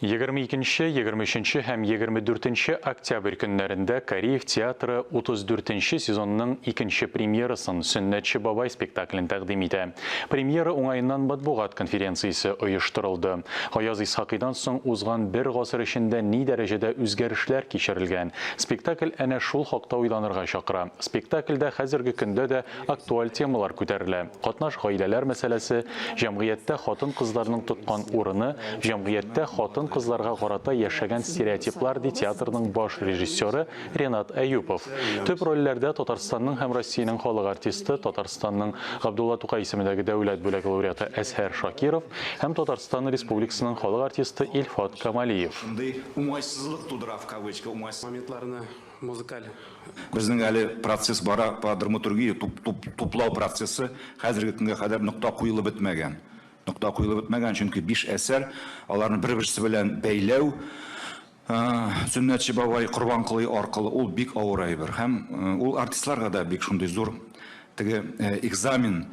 22-23 һәм 24 октябрь көннәрендә Кореев театры 34 сезонның икенче премьерасын «Сөннәтче бабай» спектаклен тәкъдим итә. Премьера уңаеннан матбугат конференциясе оештырылды. Гаяз Исхакыйдан соң узган бер гасыр эчендә ни дәрәҗәдә үзгәрешләр кичерелгән. Спектакль әнә шул хакта уйланырга чакыра. Спектакльдә хәзерге көндә дә актуаль темалар күтәрелә. Катнаш гаиләләр мәсьәләсе, җәмгыятьтә хатын-кызларның тоткан урыны, җәмгыятьтә хатын-кызларга карата яшәгән стереотиплар ди театрның баш режиссеры Ренат Әюпов. Төп рольләрдә Татарстанның һәм Россиянең халык артисты, Татарстанның Габдулла Тукай исемендәге дәүләт бүләк лауреаты Әсһәр Шакиров һәм Татарстан Республикасының халык артисты Илфат Камалиев. Безнең әле процесс бара, по драматургия туплау процессы хәзерге көнгә кадәр нокта куелып бетмәгән. Нокта куелып бетмәгән, чөнки 5 әсәр, аларны бер-берсе белән бәйләү, Сөннәтче бабай Корбанколый аркылы ул бик авыр әйбер. Һәм ул артистларга да бик шундый зур теге экзамен